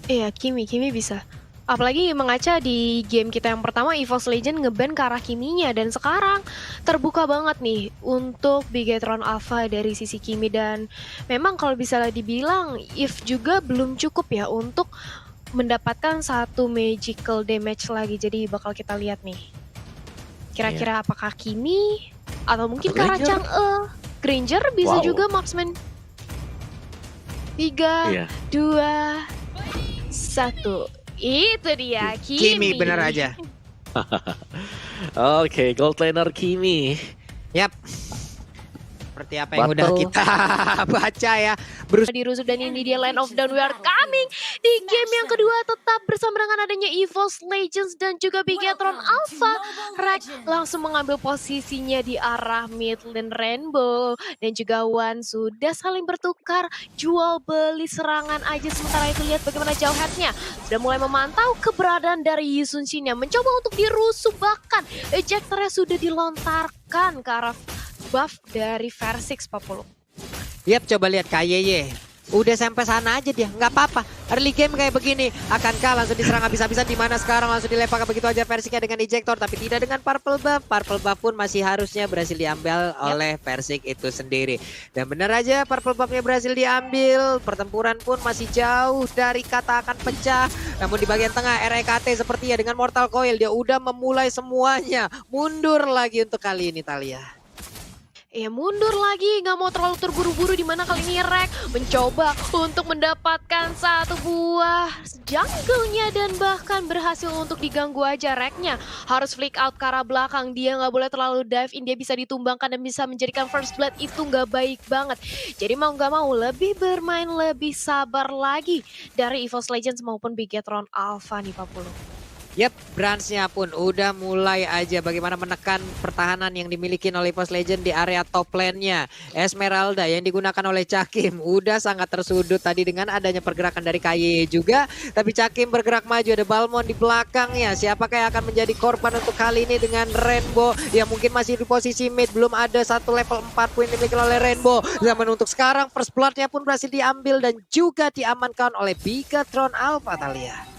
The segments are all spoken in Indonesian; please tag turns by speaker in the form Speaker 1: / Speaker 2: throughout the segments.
Speaker 1: Iya, Kimi bisa. Apalagi mengaca di game kita yang pertama, EVOS Legend nge-ban ke arah Kiminya. Dan sekarang terbuka banget nih untuk Bigetron Alpha dari sisi Kimi. Dan memang kalau bisa dibilang, If juga belum cukup ya untuk mendapatkan satu magical damage lagi. Jadi bakal kita lihat nih.
Speaker 2: Iya.
Speaker 1: Kira-kira apakah Kimi atau mungkin
Speaker 2: Atau Granger?
Speaker 1: Karacang Granger bisa
Speaker 2: Wow.
Speaker 1: juga marksman. 3,
Speaker 2: Iya.
Speaker 1: 2, 1. Itu dia,
Speaker 3: Kimi bener aja.
Speaker 2: Oke, gold laner Kimi.
Speaker 3: Yap. Seperti apa yang udah
Speaker 2: Battle.
Speaker 3: kita baca ya. Bruce
Speaker 1: Di Rusuh dan ini dia Land of Dawn. We are coming di game yang kedua, tetap bersama dengan adanya EVOS Legends dan juga Bigetron Alpha. Rek langsung mengambil posisinya di arah mid lane Rainbow dan juga Wan sudah saling bertukar jual beli serangan aja. Sementara itu lihat bagaimana jauh headnya sudah mulai memantau keberadaan dari Yisun Shin yang mencoba untuk dirusuh, bahkan ejectornya sudah dilontarkan ke arah buff dari Versix 40.
Speaker 3: Yap, coba lihat KYY. Udah sampai sana aja dia, nggak apa-apa. Early game kayak begini, akankah langsung diserang habis-habisan, di mana sekarang langsung dilepaskan begitu aja Versixnya dengan ejector, tapi tidak dengan purple buff. Purple buff pun masih harusnya berhasil diambil oleh Versix itu sendiri. Dan benar aja purple buffnya berhasil diambil. Pertempuran pun masih jauh dari kata akan pecah. Namun di bagian tengah REKT sepertinya dengan Mortal Coil dia udah memulai semuanya. Mundur lagi untuk kali ini Thalia.
Speaker 1: Ya mundur lagi, nggak mau terlalu terburu-buru, di mana kali ini Rek mencoba untuk mendapatkan satu buah jungle-nya dan bahkan berhasil untuk diganggu aja. Reknya harus flick out ke arah belakang, dia nggak boleh terlalu dive in, dia bisa ditumbangkan dan bisa menjadikan first blood, itu nggak baik banget. Jadi mau nggak mau lebih bermain, lebih sabar lagi dari EVOS Legends maupun Bigetron Alpha nih 40.
Speaker 3: Yap, Branch-nya pun udah mulai aja bagaimana menekan pertahanan yang dimiliki oleh EVOS Legend di area top lane-nya. Esmeralda yang digunakan oleh Cakim udah sangat tersudut tadi dengan adanya pergerakan dari KYY juga. Tapi Cakim bergerak maju, ada Balmon di belakangnya. Siapakah yang akan menjadi korban untuk kali ini dengan Rainbow yang mungkin masih di posisi mid. Belum ada satu level 4 poin dimiliki oleh Rainbow. Zaman untuk sekarang first blood-nya pun berhasil diambil dan juga diamankan oleh Bigetron Alpha Thalia.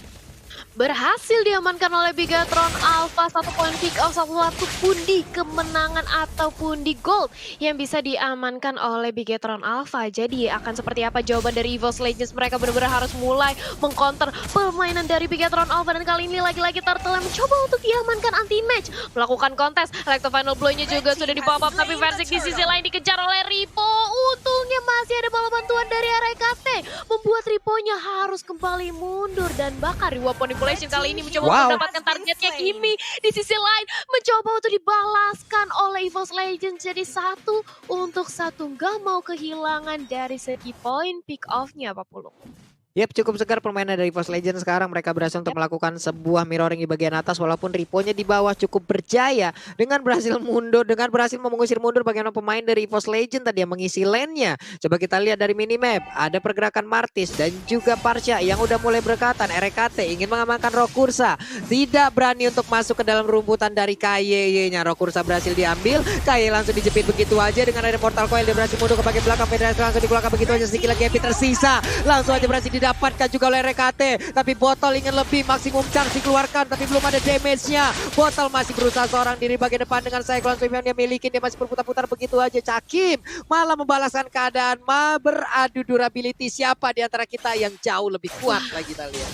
Speaker 1: Berhasil diamankan oleh Bigetron Alpha, satu poin pick off, satu pundi kemenangan ataupun di gold yang bisa diamankan oleh Bigetron Alpha. Jadi akan seperti apa jawaban dari EVOS Legends? Mereka benar-benar harus mulai mengcounter permainan dari Bigetron Alpha, dan kali ini lagi-lagi Turtle yang mencoba untuk diamankan anti-match, melakukan kontes. Electro Final Blow-nya juga sudah di-pop up, tapi Versix di sisi lain dikejar oleh Ripo. Untungnya masih ada bala bantuan dari RKT, membuat Ripo-nya harus kembali mundur dan bahkan reward manipulation kali ini mencoba untuk mendapatkan targetnya. Kimi di sisi lain mencoba untuk dibalaskan oleh EVOS Legends, jadi 1-1, nggak mau kehilangan dari segi poin pick off-nya 40.
Speaker 3: Yap, cukup segar permainan dari EVOS Legends sekarang. Mereka berhasil untuk melakukan sebuah mirroring di bagian atas, walaupun Ripo-nya di bawah cukup berjaya dengan berhasil mundur, dengan berhasil mengusir mundur bagaimana pemain dari EVOS Legends tadi yang mengisi lane-nya. Coba kita lihat dari minimap, ada pergerakan Martis dan juga Parsha yang udah mulai berdekatan. RKT ingin mengamankan Rokursa, tidak berani untuk masuk ke dalam rumputan dari KYY-nya. Rokursa berhasil diambil, KYY langsung dijepit begitu aja dengan ada Mortal Coil. Dia berhasil mundur ke bagian belakang, Federasi langsung dikeluarkan begitu aja, sedikit lagi Epi tersisa, langsung aja berhasil didapatkan juga oleh RKT, tapi Botol ingin lebih, maksimum chance dikeluarkan tapi belum ada damage-nya. Botol masih berusaha seorang diri bagian depan dengan Cyclone Sweep yang dia miliki, dia masih berputar-putar begitu aja. Cakim malah membalaskan keadaan, beradu durability. Siapa di antara kita yang jauh lebih kuat lagi kita lihat.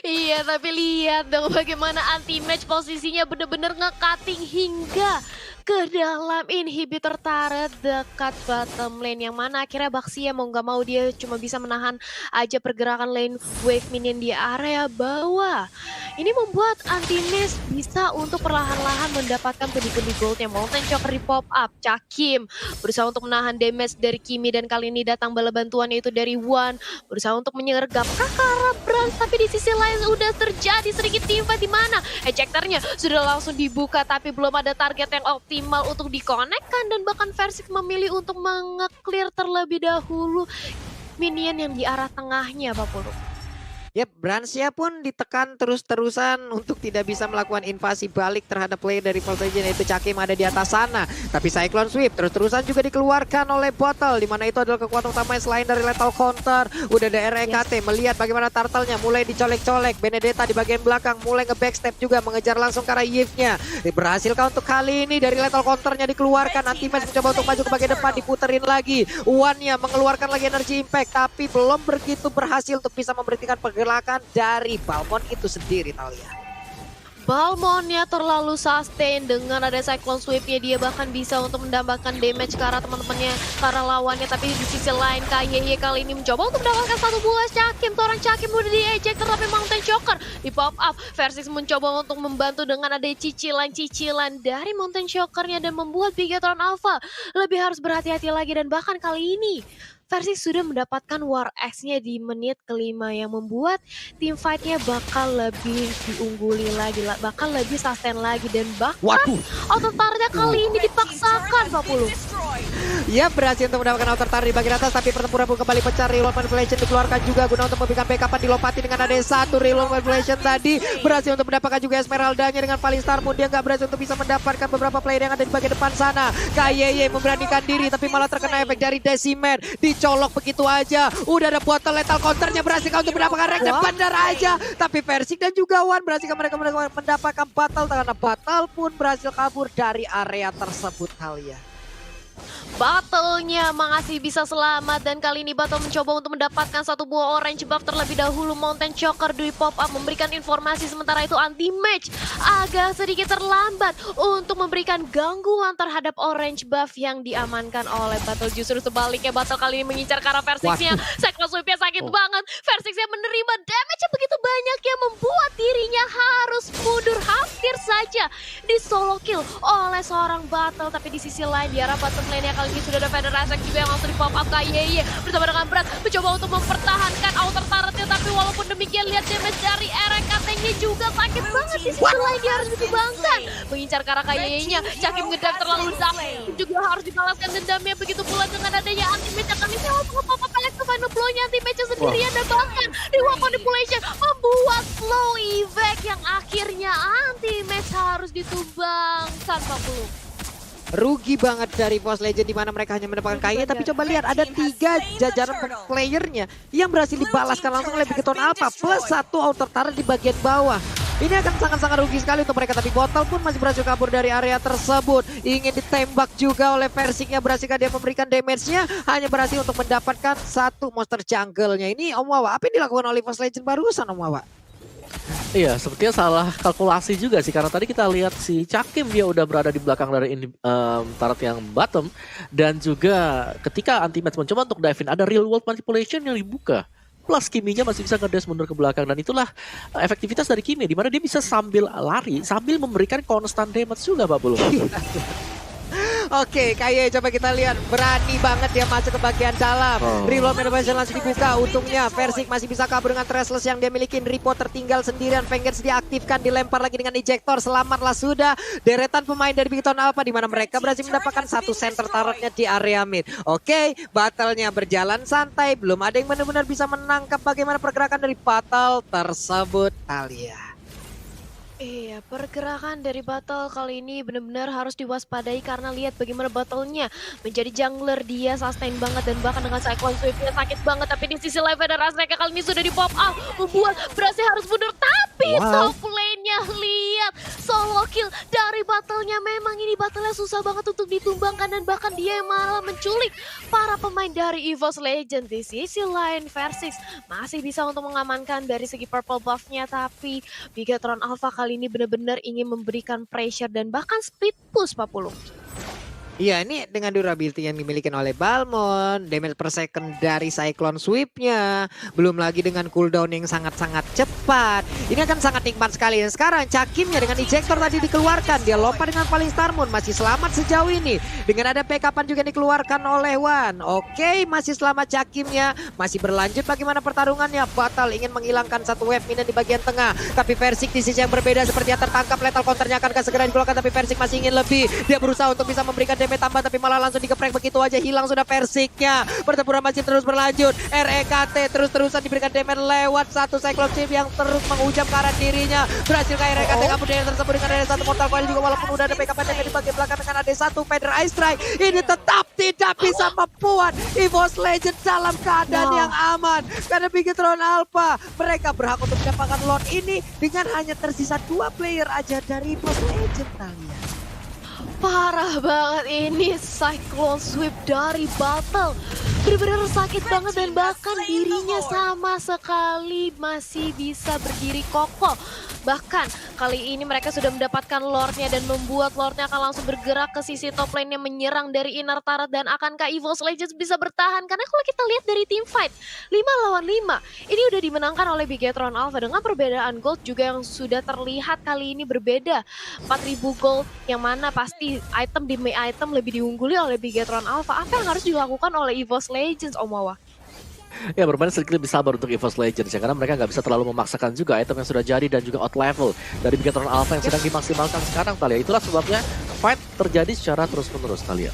Speaker 1: Iya, tapi lihat dong bagaimana anti-match posisinya bener-bener nge-cutting hingga ke dalam inhibitor turret dekat bottom lane, yang mana akhirnya Baxia mau nggak mau dia cuma bisa menahan aja pergerakan lane wave minion di area bawah. Ini membuat anti-match bisa untuk perlahan-lahan mendapatkan pundi-pundi goldnya. Mountain Choker di pop up, Cakim berusaha untuk menahan damage dari Kimi, dan kali ini datang bala bantuan yaitu dari Wan, berusaha untuk menyergap Kakara Brand, tapi di sisi lain udah terjadi sedikit teamfight di mana ejectornya sudah langsung dibuka tapi belum ada target yang optimal untuk dikonekkan, dan bahkan Versix memilih untuk menge-clear terlebih dahulu minion yang di arah tengahnya 40.
Speaker 3: Yap, Bransia pun ditekan terus-terusan untuk tidak bisa melakukan invasi balik terhadap player dari False Legend, yaitu Cakim ada di atas sana. Tapi Cyclone Sweep terus-terusan juga dikeluarkan oleh Bottle, dimana itu adalah kekuatan utama selain dari Lethal Counter. Udah ada REKT, melihat bagaimana Turtle-nya mulai dicolek-colek. Benedetta di bagian belakang mulai nge-backstep juga, mengejar langsung ke arah Yves-nya. Berhasilkah untuk kali ini dari Lethal Counter-nya dikeluarkan. Anti-Match mencoba untuk maju ke bagian depan, diputerin lagi. One-nya mengeluarkan lagi energi impact, tapi belum begitu berhasil untuk bisa memberhentikan pergerakan dari Balmond itu sendiri, Talia.
Speaker 1: Balmonnya terlalu sustain dengan ada Cyclone Sweep-nya, dia bahkan bisa untuk mendapatkan damage ke arah teman-temannya, ke arah lawannya. Tapi di sisi lain KYY kali ini mencoba untuk mendapatkan satu buah Cakim. Seorang Cakim udah di ejector tapi Mountain Choker di pop up. Versus mencoba untuk membantu dengan ada cicilan-cicilan dari Mountain Choker-nya dan membuat Bigetron Alpha lebih harus berhati-hati lagi. Dan bahkan kali ini Versi sudah mendapatkan War X-nya di menit kelima yang membuat tim fight-nya bakal lebih diungguli lagi, bakal lebih sustain lagi, dan bahkan auto-targetnya kali ini dipaksakan 40.
Speaker 3: Ya, berhasil untuk mendapatkan outer tar di bagian atas, tapi pertempuran pun kembali pecah. Reload Manipulation dikeluarkan juga guna untuk memberikan backupan, dilopati dengan ada satu Reload Manipulation tadi. Berhasil untuk mendapatkan juga Esmeralda-nya dengan paling Star pun dia nggak berhasil untuk bisa mendapatkan beberapa player yang ada di bagian depan sana. KYY memberanikan diri tapi malah terkena efek dari Decimer. Dicolok begitu aja. Udah ada Bottle Lethal Counter-nya, berhasil untuk mendapatkan Rex, benar aja. Tapi Versik dan juga Wan berhasil mereka mendapatkan Battle, karena Battle pun berhasil kabur dari area tersebut, Talia.
Speaker 1: Battle-nya masih bisa selamat, dan kali ini Battle mencoba untuk mendapatkan satu buah orange buff terlebih dahulu. Mountain Choker di pop up memberikan informasi, sementara itu anti-match agak sedikit terlambat untuk memberikan gangguan terhadap orange buff yang diamankan oleh Battle. Justru sebaliknya, Battle kali ini mengincar ke arah Versix-nya. Cyclone Sweep-nya sakit banget. Versix-nya menerima damage yang begitu banyak yang membuat dirinya harus mundur, hampir saja di solo kill oleh seorang Battle. Tapi di sisi lain di arah bottom lane-nya kali ini sudah ada Feather Razak juga yang langsung di pop up KYY bersama dengan Brad mencoba untuk mempertahankan outer turret-nya, tapi walaupun demikian lihat damage dari RKT-nya juga sakit banget. Di sisi lain dia harus ditumbangkan, mengincar ke arah KYY-nya. Cakim ngedam terlalu dalam, juga harus dibalaskan dendamnya. Begitu pula dengan adanya anti-match yang kali ini untuk nge-pop up Alex ke final blow-nya, anti-match sendirian, dan bahkan di Walk Manipulation membuat slow evac yang akhirnya anti-match harus ditumbangkan 40.
Speaker 3: Rugi banget dari False Legend, di mana mereka hanya mendapatkan KYY, tapi coba lihat ada 3 jajaran playernya yang berhasil dibalaskan langsung oleh Bigetron Alpha plus 1 outer turret di bagian bawah. Ini akan sangat-sangat rugi sekali untuk mereka, tapi Bottle pun masih berhasil kabur dari area tersebut. Ingin ditembak juga oleh Versiknya, berhasilkah dia memberikan damage-nya? Hanya berhasil untuk mendapatkan satu monster jungle-nya. Ini Om Wawa, apa yang dilakukan oleh False Legend barusan, Om Wawa?
Speaker 2: Iya, sepertinya salah kalkulasi juga sih, karena tadi kita lihat si Cakim dia udah berada di belakang dari turret yang bottom, dan juga ketika anti-match mencoba untuk dive in, ada real world manipulation yang dibuka. Plus Kimi-nya masih bisa nge-dash mundur ke belakang, dan itulah efektivitas dari Kimi, di mana dia bisa sambil lari, sambil memberikan constant damage juga, Pak Bulu.
Speaker 3: Oke, KYY coba kita lihat, berani banget dia masuk ke bagian dalam. Reload Manipulation langsung dibuka, untungnya Versik masih bisa kabur dengan Thrashless yang dia miliki. Ripo tertinggal sendirian, Fengers diaktifkan, dilempar lagi dengan ejector. Selamatlah sudah deretan pemain dari Bigetron Alpha, di mana mereka berhasil mendapatkan satu center turretnya di area mid. Oke, battle-nya berjalan santai, belum ada yang benar-benar bisa menangkap bagaimana pergerakan dari battle tersebut, Talia.
Speaker 1: Iya, pergerakan dari Battle kali ini benar-benar harus diwaspadai, karena lihat bagaimana Battle-nya menjadi jungler, dia sustain banget, dan bahkan dengan Cyclone Sweep-nya sakit banget. Tapi di sisi lain ada Razreka kali ini sudah di pop up, membuat berhasil harus mundur, tapi top lane-nya lihat solo kill dari Battle-nya. Memang ini Battle-nya susah banget untuk ditumbangkan, dan bahkan dia yang malah menculik para pemain dari EVOS Legend. Di sisi lain Versix masih bisa untuk mengamankan dari segi purple buff-nya, tapi Bigetron Alpha kali ini benar-benar ingin memberikan pressure dan bahkan split push 40.
Speaker 3: Iya, ini dengan durability yang dimiliki oleh Balmond, damage per second dari Cyclone Sweep-nya, belum lagi dengan cooldown yang sangat-sangat cepat. Ini akan sangat nikmat sekali. Dan sekarang Cakimnya dengan ejector tadi dikeluarkan, dia lompat dengan paling Star Moon, masih selamat sejauh ini. Dengan ada backupan juga dikeluarkan oleh Wan. Oke, masih selamat Cakimnya, masih berlanjut bagaimana pertarungannya. Battle ingin menghilangkan satu wave minion di bagian tengah, tapi Versik di sisi yang berbeda sepertinya tertangkap. Lethal counter-nya akan segera dikeluarkan, tapi Versik masih ingin lebih. Dia berusaha untuk bisa memberikan damage damage tambah tapi malah langsung digeprek begitu aja. Hilang sudah Versiknya. Pertempuran masih terus berlanjut. REKT terus-terusan diberikan damage lewat satu Cyclone Shift yang terus menghujam ke arah dirinya. Berhasil ke REKT kemudian tersebut dengan ada satu Mortal Coil juga walaupun udah ada backup damage di bagian belakang dengan ada satu Feather Ice Strike. Ini tetap tidak bisa membuat EVOS Legends dalam keadaan yang aman. Karena Bigetron Alpha mereka berhak untuk mendapatkan Lord ini dengan hanya tersisa 2 player aja dari EVOS Legends kalian.
Speaker 1: Parah banget ini Cyclone Sweep dari Battle. Bener-bener sakit banget dan bahkan dirinya sama sekali masih bisa berdiri kokoh. Bahkan kali ini mereka sudah mendapatkan Lordnya dan membuat Lordnya akan langsung bergerak ke sisi top lane-nya menyerang dari inner turret. Dan akankah EVOS Legends bisa bertahan? Karena kalau kita lihat dari team fight 5 lawan 5 ini udah dimenangkan oleh Bigetron Alpha dengan perbedaan gold juga yang sudah terlihat kali ini berbeda. 4.000 gold yang mana pasti item demi item lebih diungguli oleh Bigetron Alpha. Apa yang harus dilakukan oleh EVOS Legends, Om Wawa?
Speaker 2: Ya bermain sedikit lebih sabar untuk EVOS Legends ya, karena mereka nggak bisa terlalu memaksakan juga item yang sudah jadi dan juga out level dari Bigetron Alpha yang sedang dimaksimalkan sekarang Talia. Itulah sebabnya fight terjadi secara terus-menerus Talia.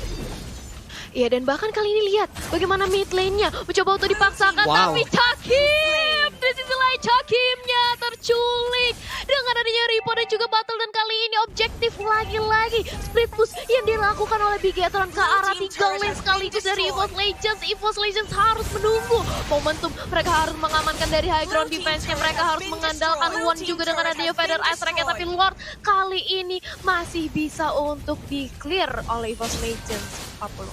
Speaker 1: Iya, dan bahkan kali ini lihat bagaimana mid lane-nya mencoba untuk dipaksakan, tapi Cakim di sisi lain Cakimnya terculik dengan adanya Ripo dan juga Battle. Dan kali ini objektif lagi-lagi split push yang dilakukan oleh Bigetron ke arah 3 lane sekaligus dari EVOS Legends. EVOS Legends harus menunggu momentum, mereka harus mengamankan dari high ground defense-nya, mereka harus mengandalkan One juga dengan adanya Feather Ice Strike-nya, tapi Lord kali ini masih bisa untuk di-clear oleh EVOS Legends. 40.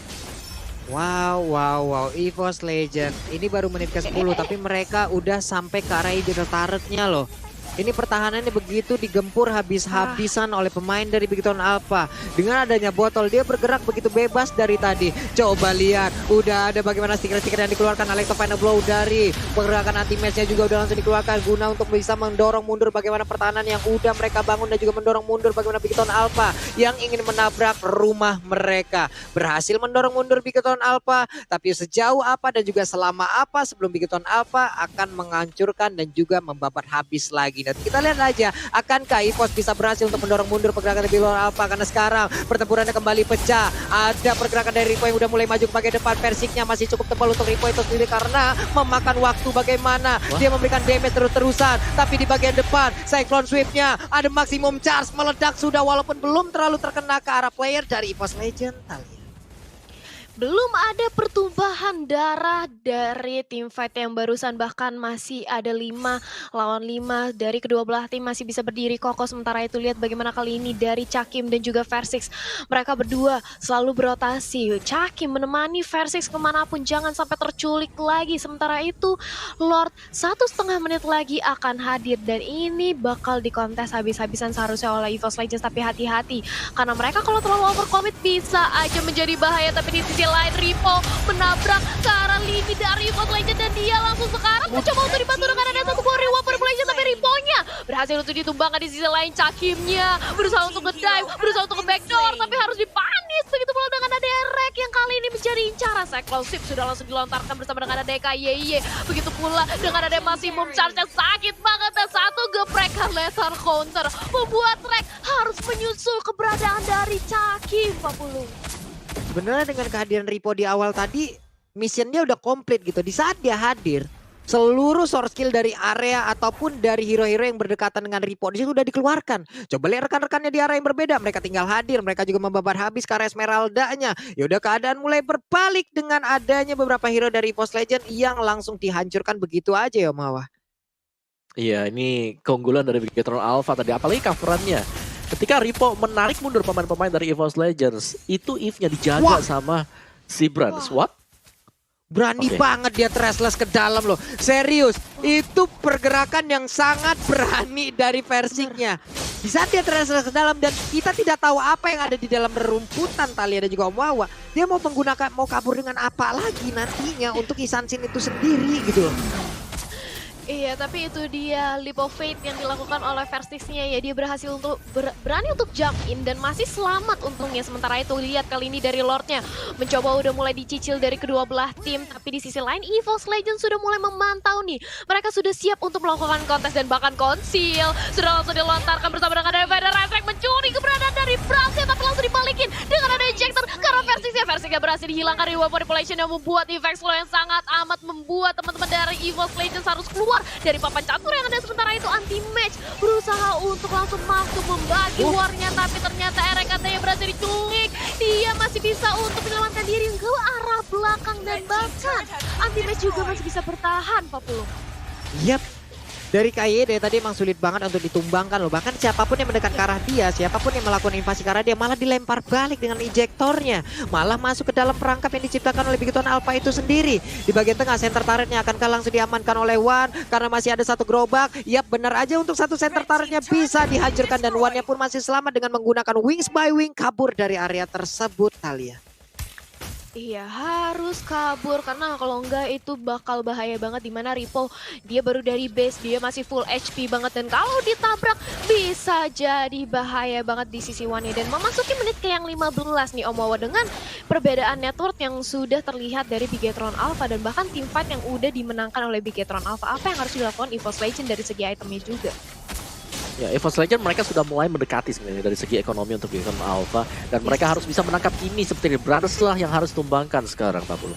Speaker 3: Wow, EVOS Legends ini baru menit ke-10 tapi mereka udah sampai ke arah inner turret-nya loh. Ini pertahanannya begitu digempur habis-habisan oleh pemain dari Bigetron Alpha. Dengan adanya botol, dia bergerak begitu bebas dari tadi. Coba lihat, udah ada bagaimana stiker-stiker yang dikeluarkan oleh Final Blow dari pergerakan anti-match-nya juga udah langsung dikeluarkan guna untuk bisa mendorong mundur bagaimana pertahanan yang udah mereka bangun dan juga mendorong mundur bagaimana Bigetron Alpha yang ingin menabrak rumah mereka. Berhasil mendorong mundur Bigetron Alpha, tapi sejauh apa dan juga selama apa sebelum Bigetron Alpha akan menghancurkan dan juga membabat habis lagi. Dan kita lihat aja, akankah EVOS bisa berhasil untuk mendorong mundur pergerakan dari Bigetron Alpha, karena sekarang pertempurannya kembali pecah. Ada pergerakan dari Ripo yang udah mulai maju ke bagian depan. Versiknya masih cukup tebal untuk Ripo itu sendiri karena memakan waktu bagaimana dia memberikan damage terus-terusan. Tapi di bagian depan Cyclone Sweep-nya ada maksimum charge meledak sudah walaupun belum terlalu terkena ke arah player dari EVOS Legends.
Speaker 1: Belum ada pertumpahan darah dari tim fight yang barusan, bahkan masih ada 5 lawan 5 dari kedua belah tim masih bisa berdiri kokoh. Sementara itu lihat bagaimana kali ini dari Cakim dan juga Versix, mereka berdua selalu berotasi. Cakim menemani Versix kemanapun, jangan sampai terculik lagi. Sementara itu Lord 1,5 menit lagi akan hadir dan ini bakal dikontes habis-habisan seharusnya oleh EVOS Legends. Tapi hati-hati karena mereka kalau terlalu overcommit bisa aja menjadi bahaya. Tapi di sisi lain Ripo menabrak ke arah lini dari EVOS Legends dan dia langsung sekarang mencoba untuk dibantu dengan ada satu buah reward Legends, tapi Riponya berhasil untuk ditumbangkan. Di sisi lain Cakimnya berusaha untuk nge-dive, berusaha untuk ke-backdoor, tapi harus dipanis. Begitu pula dengan ada Erek yang kali ini menjadi incaran. Cyclone Shift sudah langsung dilontarkan bersama dengan ada DKYY. Begitu pula dengan ada maximum charge yang sakit banget dan satu geprekan laser counter membuat Rek harus menyusul keberadaan dari Cakim. 40.
Speaker 3: Sebenarnya dengan kehadiran Ripo di awal tadi, missionnya udah komplit gitu. Di saat dia hadir, seluruh source skill dari area ataupun dari hero-hero yang berdekatan dengan Ripo di situ udah dikeluarkan. Coba lihat rekan-rekannya di area yang berbeda, mereka tinggal hadir, mereka juga membabat habis ke area Esmeralda-nya. Ya udah keadaan mulai berbalik dengan adanya beberapa hero dari EVOS Legends yang langsung dihancurkan begitu aja ya Mawah.
Speaker 2: Iya, ini keunggulan dari Bigetron Alpha tadi, apalagi coverannya. Ketika Ripo menarik mundur pemain-pemain dari EVOS Legends, itu Eve-nya dijaga sama si Brands. What?
Speaker 3: Berani banget dia trashless ke dalam loh. Serius, itu pergerakan yang sangat berani dari Versiknya. Di saat dia trashless ke dalam dan kita tidak tahu apa yang ada di dalam rerumputan Talia dan juga Om Wawa. Dia mau menggunakan, mau kabur dengan apa lagi nantinya untuk Isansin itu sendiri gitu loh.
Speaker 1: Iya, tapi itu dia leap of faith yang dilakukan oleh Versisnya ya. Dia berhasil untuk berani untuk jump in dan masih selamat untungnya. Sementara itu lihat kali ini dari Lordnya mencoba udah mulai dicicil dari kedua belah tim. Tapi di sisi lain EVOS Legends sudah mulai memantau nih. Mereka sudah siap untuk melakukan kontes dan bahkan konsil. Sudah langsung dilontarkan bersama dengan Divider Reflect mencuri keberadaan dari Brasnya. Tapi langsung dibalikin dengan ada ejector. Karena Versisnya berhasil dihilangkan dari Weapon Manipulation yang membuat efek slow yang sangat amat membuat teman-teman dari EVOS Legends harus keluar dari papan catur yang ada. Sementara itu anti-match berusaha untuk langsung masuk membagi warnya, tapi ternyata RKT yang berhasil diculik. Dia masih bisa untuk menyelamatkan diri ke arah belakang dan bahkan anti-match juga masih bisa bertahan, Pak Pulung.
Speaker 3: Yap. Dari KY dari tadi emang sulit banget untuk ditumbangkan loh. Bahkan siapapun yang mendekat ke arah dia, siapapun yang melakukan invasi ke arah dia malah dilempar balik dengan ejektornya. Malah masuk ke dalam perangkap yang diciptakan oleh Bigoton Alpha itu sendiri. Di bagian tengah center turretnya akankah langsung diamankan oleh Wan karena masih ada satu gerobak. Yap, benar aja untuk satu center turretnya bisa dihancurkan dan Wannya pun masih selamat dengan menggunakan Wings by Wing kabur dari area tersebut, Thalia.
Speaker 1: Iya, harus kabur karena kalau enggak itu bakal bahaya banget, dimana Ripple dia baru dari base, dia masih full HP banget dan kalau ditabrak bisa jadi bahaya banget di sisi Wane. Dan memasuki menit ke yang 15 nih Omawa dengan perbedaan network yang sudah terlihat dari Bigetron Alpha dan bahkan teamfight yang udah dimenangkan oleh Bigetron Alpha. Apa yang harus dilakukan EVOS Legends dari segi itemnya juga?
Speaker 2: Ya, EVOS Legends mereka sudah mulai mendekati sebenarnya dari segi ekonomi untuk Bigetron Alpha dan mereka harus bisa menangkap ini seperti Brothers lah yang harus tumbangkan sekarang, Pak Pulu.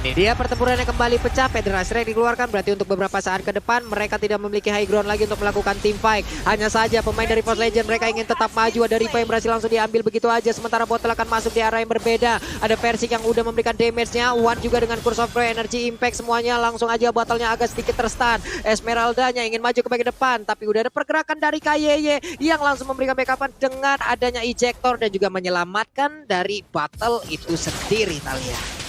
Speaker 3: Ini dia pertempurannya kembali pecah. Federasi yang dikeluarkan berarti untuk beberapa saat ke depan mereka tidak memiliki high ground lagi untuk melakukan team fight. Hanya saja pemain dari EVOS Legends mereka ingin tetap maju. Ada Riva yang berhasil langsung diambil begitu aja. Sementara Bottle akan masuk di arah yang berbeda. Ada Versik yang udah memberikan damage-nya. Wan juga dengan Curse of Prey, Energy Impact semuanya langsung aja Bottle-nya agak sedikit terstun. Esmeralda-nya ingin maju ke bagian depan. Tapi udah ada pergerakan dari KYY yang langsung memberikan backupan dengan adanya ejector dan juga menyelamatkan dari Battle itu sendiri, Thalia.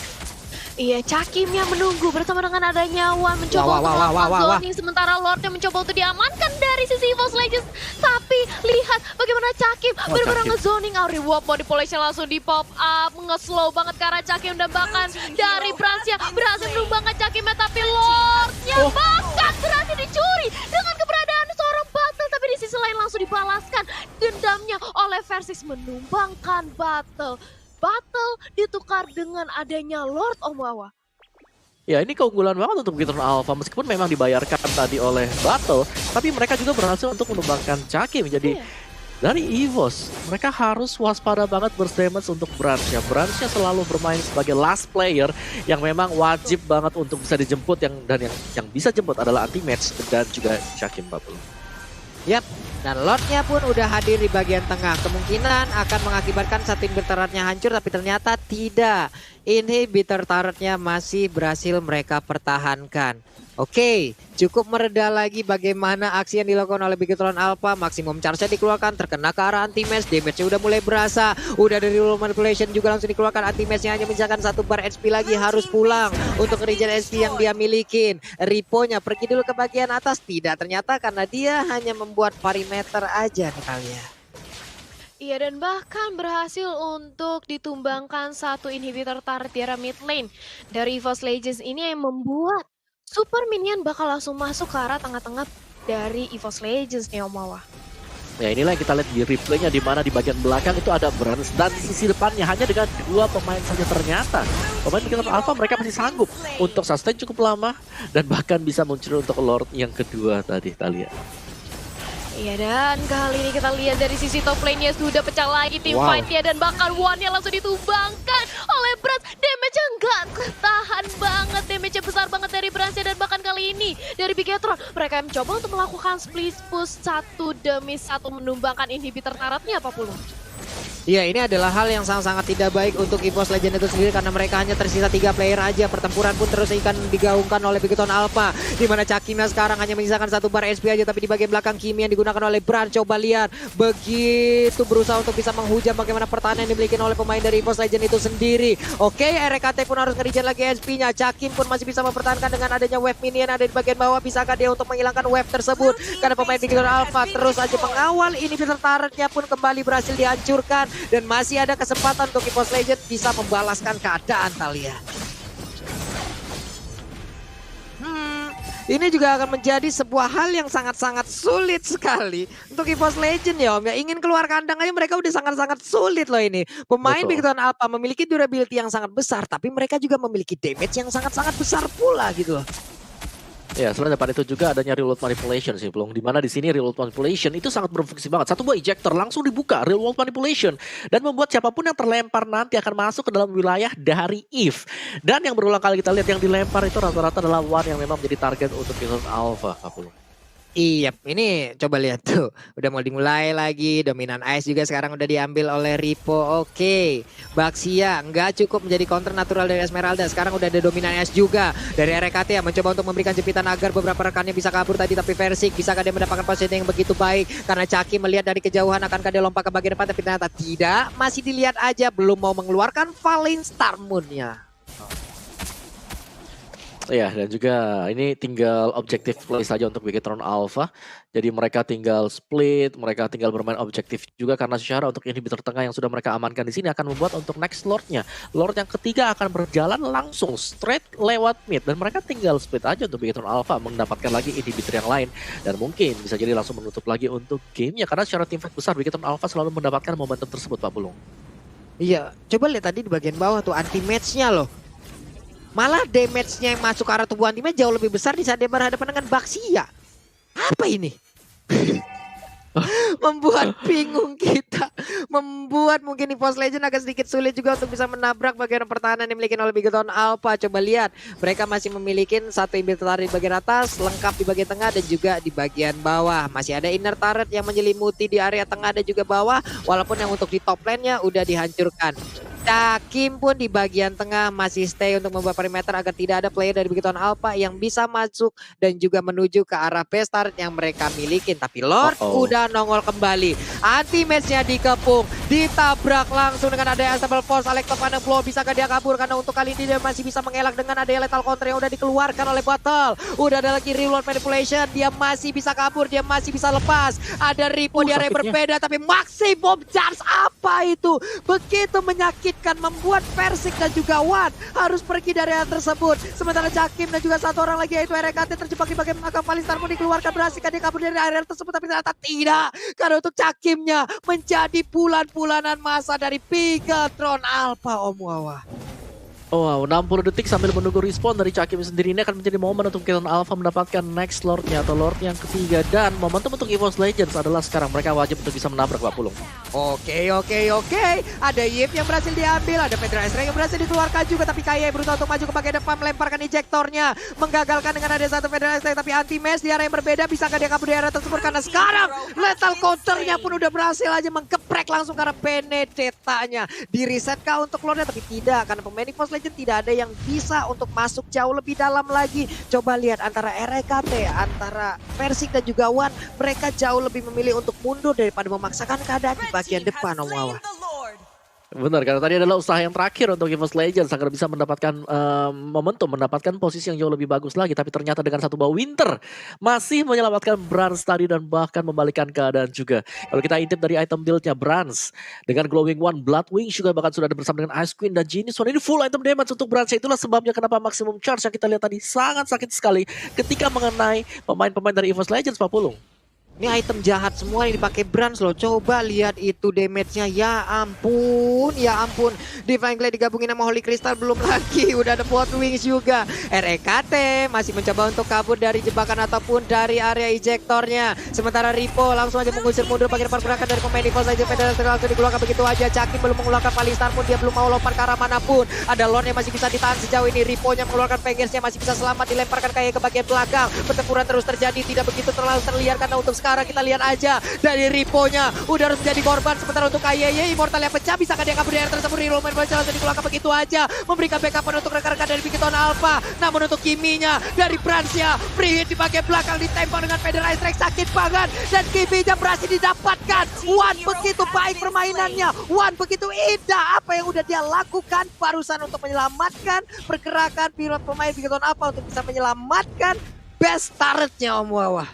Speaker 1: Iya, Cakim yang menunggu bersama dengan adanya Wan mencoba untuk melakukan zoning. Sementara Lordnya mencoba untuk diamankan dari sisi EVOS Legends. Tapi lihat bagaimana Cakim benar-benar nge-zoning. Reward Manipulation langsung di pop up. Nge-slow banget ke arah Cakim dan bahkan dari Brasnya berhasil menumbangkan Cakimnya. Tapi Lordnya bahkan berhasil dicuri dengan keberadaan seorang Battle. Tapi di sisi lain langsung dibalaskan dendamnya oleh Versus menumbangkan Battle. Battle ditukar dengan adanya Lord Omawa.
Speaker 2: Ya, ini keunggulan banget untuk Bigetron Alpha meskipun memang dibayarkan tadi oleh Battle, tapi mereka juga berhasil untuk menumbangkan Cakim. Jadi dari EVOS mereka harus waspada banget burst damage untuk Branch-nya. Branch-nya selalu bermain sebagai last player yang memang wajib banget untuk bisa dijemput yang bisa jemput adalah anti-match dan juga Cakim, Babel.
Speaker 3: Yap, dan Lordnya pun udah hadir di bagian tengah. Kemungkinan akan mengakibatkan satu inhibitor turretnya hancur, tapi ternyata tidak. Inhibitor turretnya masih berhasil mereka pertahankan. Oke, cukup mereda lagi bagaimana aksi yang dilakukan oleh Bigetron Alpha. Maksimum charge-nya dikeluarkan, terkena ke arah anti-match. Damage-nya udah mulai berasa. Udah dari Rule Manipulation juga langsung dikeluarkan. Anti-match-nya hanya menyisakan 1 bar HP lagi. Harus pulang untuk regen HP yang dia milikin. Ripo-nya pergi dulu ke bagian atas. Tidak, ternyata karena dia hanya membuat perimeter aja nih kalian.
Speaker 1: Iya, dan bahkan berhasil untuk ditumbangkan satu inhibitor turret di area mid lane dari EVOS Legends ini yang membuat Super Minion bakal langsung masuk ke arah tengah-tengah dari EVOS Legends nih Omawa.
Speaker 2: Ya, inilah yang kita lihat di replaynya di mana di bagian belakang itu ada Branch dan di sisi depannya hanya dengan 2 pemain saja ternyata. Pemain Bigetron Alpha mereka masih sanggup untuk sustain cukup lama dan bahkan bisa muncul untuk Lord yang kedua tadi, Thalia.
Speaker 1: Iya, dan kali ini kita lihat dari sisi top lane-nya sudah pecah lagi tim fight-nya dan bahkan Wan-nya langsung ditumbangkan oleh Brand. Damage-nya nggak ketahan banget, damage-nya besar banget dari Brand-nya dan bahkan kali ini dari Bigetron mereka mencoba untuk melakukan split push 1 demi 1 menumbangkan inhibitor turret-nya apa puluh.
Speaker 3: Iya, ini adalah hal yang sangat-sangat tidak baik untuk EVOS Legends itu sendiri karena mereka hanya tersisa 3 player aja. Pertempuran pun terus akan digaungkan oleh Bigetron Alpha di mana Cakimnya sekarang hanya menyisakan 1 bar SP aja, tapi di bagian belakang Kimi yang digunakan oleh Brand. Coba lihat begitu berusaha untuk bisa menghujam bagaimana pertahanan yang dimiliki oleh pemain dari EVOS Legends itu sendiri. Oke, RKT pun harus ngerijen lagi SP-nya. Cakim pun masih bisa mempertahankan dengan adanya wave minion ada di bagian bawah. Bisakah dia untuk menghilangkan wave tersebut? Karena pemain Bigetron Alpha terus aja mengawal inhibitor turret-nya pun kembali berhasil dihancurkan. Dan masih ada kesempatan untuk EVOS Legends bisa membalaskan keadaan, Thalia. Ini juga akan menjadi sebuah hal yang sangat-sangat sulit sekali untuk EVOS Legend ya Om ya. Ingin keluar kandang aja mereka udah sangat-sangat sulit loh ini. Pemain
Speaker 2: Betul.
Speaker 3: Big Ton Alpha memiliki durability yang sangat besar, tapi mereka juga memiliki damage yang sangat-sangat besar pula gitu loh.
Speaker 2: Ya, sebenarnya pada itu juga adanya real world manipulation sih, Plung. Di mana di sini real world manipulation itu sangat berfungsi banget. Satu buah ejector langsung dibuka real world manipulation dan membuat siapapun yang terlempar nanti akan masuk ke dalam wilayah dari Eve. Dan yang berulang kali kita lihat yang dilempar itu rata-rata adalah One yang memang menjadi target untuk Big Ton Alpha, Plung.
Speaker 3: Iya, ini coba lihat tuh. Udah mau dimulai lagi. Dominan Ice juga sekarang udah diambil oleh Ripo. Oke. Baxia nggak cukup menjadi counter natural dari Esmeralda. Sekarang udah ada dominan Ice juga. Dari RKT yang mencoba untuk memberikan jepitan agar beberapa rekannya bisa kabur tadi. Tapi Versik bisakah dia mendapatkan positioning yang begitu baik? Karena Caki melihat dari kejauhan akankah dia lompat ke bagian depan. Tapi ternyata tidak. Masih dilihat aja. Belum mau mengeluarkan Valin Star Moon-nya.
Speaker 2: Ya, dan juga ini tinggal objektif play saja untuk Bigetron Alpha. Jadi mereka tinggal split, mereka tinggal bermain objektif juga karena secara untuk inhibitor tengah yang sudah mereka amankan di sini akan membuat untuk next Lord-nya. Lord yang ketiga akan berjalan langsung straight lewat mid dan mereka tinggal split aja untuk Bigetron Alpha mendapatkan lagi inhibitor yang lain dan mungkin bisa jadi langsung menutup lagi untuk gamenya karena secara team fight besar Bigetron Alpha selalu mendapatkan momentum tersebut, Pak Bulung.
Speaker 3: Iya, coba lihat tadi di bagian bawah tuh anti match-nya loh. Malah damage-nya yang masuk ke arah tubuh anti-match jauh lebih besar di saat dia berhadapan dengan Baxia. Apa ini? Membuat bingung kita. Membuat mungkin EVOS Legend agak sedikit sulit juga untuk bisa menabrak bagian pertahanan yang dimiliki oleh Big Ton Alpha. Coba lihat, mereka masih memiliki satu inhibitor di bagian atas, lengkap di bagian tengah dan juga di bagian bawah. Masih ada inner turret yang menyelimuti di area tengah dan juga bawah. Walaupun yang untuk di top lane-nya udah dihancurkan. Cakim pun di bagian tengah masih stay untuk membuat perimeter agar tidak ada player dari Big Ton Alpha yang bisa masuk dan juga menuju ke arah base turret yang mereka miliki. Tapi Lord udah nongol kembali. Anti match-nya dikepung, ditabrak langsung dengan adanya Unstable Force. Electro Blow, bisakah dia kabur? Karena untuk kali ini dia masih bisa mengelak dengan adanya lethal counter yang udah dikeluarkan oleh Battle. Udah ada lagi real world manipulation, dia masih bisa kabur, dia masih bisa lepas. Ada Ripo di area berbeda tapi maximum charge apa itu? Begitu menyakitkan, membuat Versik dan juga Wan harus pergi dari area tersebut. Sementara Cakim dan juga satu orang lagi yaitu RKT terjebak di bagian belakang. Valin Star pun dikeluarkan, berhasil dia kabur dari area tersebut tapi ternyata tidak. Karena untuk Cakimnya menjadi bulan-bulanan masa dari Bigetron Alpha, Om Wawa.
Speaker 2: Wow, 60 detik sambil menunggu respon dari Cakim sendiri ini akan menjadi momen untuk Bigetron Alpha mendapatkan next Lord-nya atau Lord yang ketiga. Dan momentum untuk EVOS Legends adalah sekarang mereka wajib untuk bisa menabrak Pak Pulung.
Speaker 3: Oke. Ada Yip yang berhasil diambil, ada Federal Strike yang berhasil dikeluarkan juga. Tapi Kaye berusaha untuk maju ke bagian depan, melemparkan ejektornya. Menggagalkan dengan ada satu Federal Strike, tapi anti-match di area yang berbeda. Bisakah dia kabur di area tersebut? Karena sekarang lethal counternya pun udah berhasil aja menggeprek langsung karena Benedetta-nya. Di-resetkah untuk Lordnya? Tapi tidak, karena pemain EVOS Legends tidak ada yang bisa untuk masuk jauh lebih dalam lagi. Coba lihat antara RKT, antara Versik dan juga Wan, mereka jauh lebih memilih untuk mundur daripada memaksakan keadaan di bagian depan, Om Wawa.
Speaker 2: Benar, karena tadi adalah usaha yang terakhir untuk EVOS Legends agar bisa mendapatkan momentum, mendapatkan posisi yang jauh lebih bagus lagi. Tapi ternyata dengan satu buah Winter masih menyelamatkan Brans tadi dan bahkan membalikan keadaan juga. Kalau kita intip dari item build-nya Brans dengan Glowing One, Bloodwing juga bahkan sudah ada bersama dengan Ice Queen dan Genius One. Ini full item damage untuk Brans. Itulah sebabnya kenapa maximum charge yang kita lihat tadi sangat sakit sekali ketika mengenai pemain-pemain dari EVOS Legends, Pak Pulung.
Speaker 3: Ini item jahat semua yang dipakai Brans loh. Coba lihat itu damage-nya. Ya ampun. Divine Glade digabungin sama Holy Crystal belum lagi. Udah ada Blood Wings juga. RKT masih mencoba untuk kabur dari jebakan ataupun dari area ejektornya. Sementara Ripo langsung aja mengusir mundur bagian pergerakan dari pemain EVOS saja. Federal langsung dikeluarkan begitu aja. Cakim belum mengeluarkan Valin Star pun. Dia belum mau lompat ke arah manapun. Ada Lord yang masih bisa ditahan sejauh ini. Ripo-nya mengeluarkan Pengersnya masih bisa selamat. Dilemparkan kayak ke bagian belakang. Pertempuran terus terjadi. Tidak begitu terlalu terlihat karena untuk sekarang kita lihat aja dari Ripo-nya udah harus menjadi korban. Sementara untuk Kayeye Immortal yang pecah, bisakah dia kabur dari area tersebut? Real Man langsung dikeluarkan begitu aja, memberikan backup untuk rekan-rekan dari Bigetron Alpha. Namun untuk Kimi-nya dari Bransnya free hit di bagian belakang ditembak dengan Federal Strike, sakit banget dan Kimi-nya berhasil didapatkan. Wan begitu baik permainannya, Wan begitu indah apa yang udah dia lakukan barusan untuk menyelamatkan pergerakan pilot pemain Bigetron Alpha untuk bisa menyelamatkan best turret-nya, Om Wawa.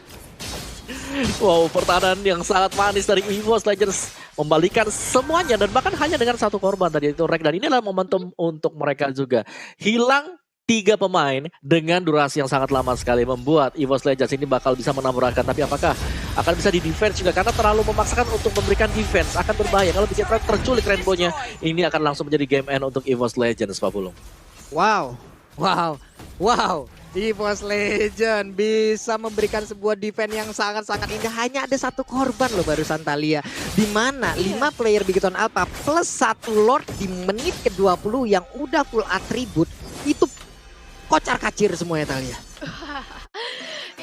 Speaker 2: Wow, pertahanan yang sangat manis dari EVOS Legends membalikan semuanya dan bahkan hanya dengan satu korban tadi itu Rek. Dan inilah momentum untuk mereka juga. Hilang 3 pemain dengan durasi yang sangat lama sekali membuat EVOS Legends ini bakal bisa menambahkan, tapi apakah akan bisa di defense juga karena terlalu memaksakan untuk memberikan defense akan berbahaya kalau Bigetron terculik Rainbow-nya. Ini akan langsung menjadi game end untuk EVOS Legends, Pak Pulung.
Speaker 3: Wow, wow, wow. EVOS Legend bisa memberikan sebuah defense yang sangat-sangat indah. Hanya ada satu korban loh barusan Thalia. Di mana 5 player Bigetron Alpha plus 1 Lord di menit ke-20 yang udah full atribut. Itu kocar kacir semuanya Thalia.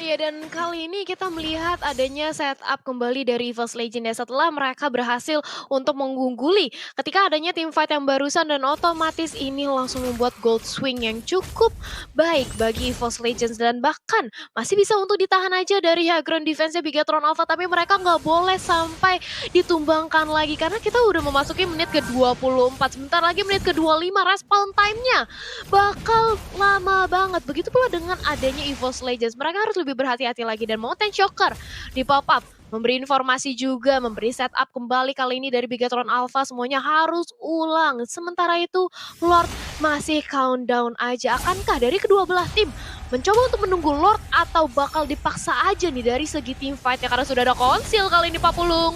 Speaker 1: Iya, dan kali ini kita melihat adanya setup kembali dari EVOS Legends ya, setelah mereka berhasil untuk mengungguli ketika adanya team fight yang barusan, dan otomatis ini langsung membuat gold swing yang cukup baik bagi EVOS Legends, dan bahkan masih bisa untuk ditahan aja dari ground defense-nya Bigetron Alpha, tapi mereka nggak boleh sampai ditumbangkan lagi karena kita udah memasuki menit ke-24, sebentar lagi menit ke-25, respawn time-nya bakal lama banget. Begitu pula dengan adanya EVOS Legends, mereka harus lebih berhati-hati lagi, dan Mountain Shocker di pop up memberi informasi juga, memberi setup kembali kali ini dari Bigetron Alpha, semuanya harus ulang. Sementara itu Lord masih countdown aja. Akankah dari kedua belah tim mencoba untuk menunggu Lord atau bakal dipaksa aja nih dari segi team fight ya, karena sudah ada konsil kali ini Pak Pulung.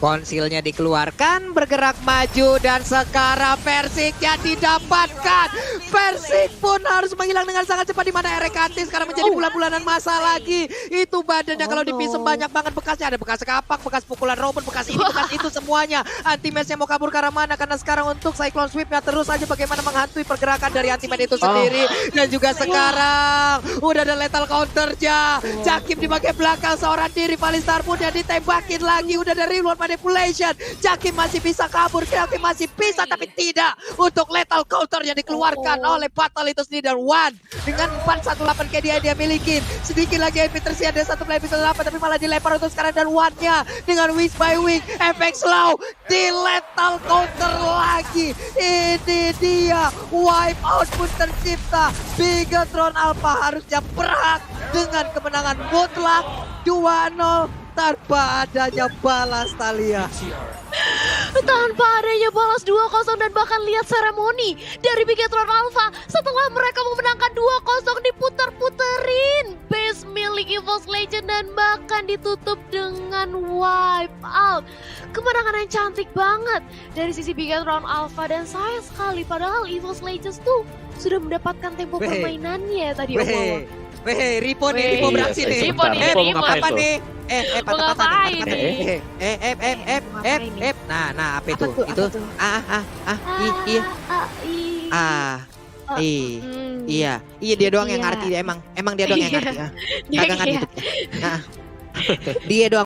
Speaker 3: Konsilnya dikeluarkan, bergerak maju, dan sekarang Persiknya didapatkan. Persik pun harus menghilang dengan sangat cepat, di mana Erekanti sekarang menjadi bulan-bulanan masa lagi. Itu badannya kalau dipisem banyak banget bekasnya. Ada bekas kapak, bekas pukulan robot, bekas ini, bekas itu semuanya. Anti-match mau kabur ke arah mana? Karena sekarang untuk Cyclone Sweep-nya terus aja bagaimana menghantui pergerakan dari anti-match itu sendiri. Dan juga sekarang udah ada lethal counter-nya. Jakim di bagian belakang seorang diri, Valistar pun yang ditembakin lagi. Udah ada reward manipulation. Jakim masih bisa kabur, Jakim masih bisa, tapi tidak untuk lethal counter yang dikeluarkan oleh Fatal itu sendiri. Dan One dengan 418 dia miliki. Sedikit lagi MP tersisa, ada satu player bisa 8, tapi malah dilempar untuk sekarang. Dan One-nya dengan Wish by Wing, FX Slow di lethal counter lagi. Ini dia, wipe out pun tercipta. Bigetron Alpha harusnya berhak dengan kemenangan mutlak 2-0 tanpa adanya balas Thalia.
Speaker 1: Tanpa adanya balas 2-0, dan bahkan lihat seremoni dari Bigetron Alpha setelah mereka memenangkan 2-0 diputer-puterin base milik EVOS Legends, dan bahkan ditutup dengan wipe out. Kemenangan yang cantik banget dari sisi Bigetron Alpha, dan sayang sekali padahal EVOS Legends tuh sudah mendapatkan tempo permainannya tadi.
Speaker 3: Ripo beraksi nih.
Speaker 1: Ripo
Speaker 3: apa nih?
Speaker 1: Mau ngapain nih?
Speaker 3: Nah, apa itu? Itu iya dia doang yang ngerti, emang dia doang yang ngerti. Kagak ngerti. Dia doang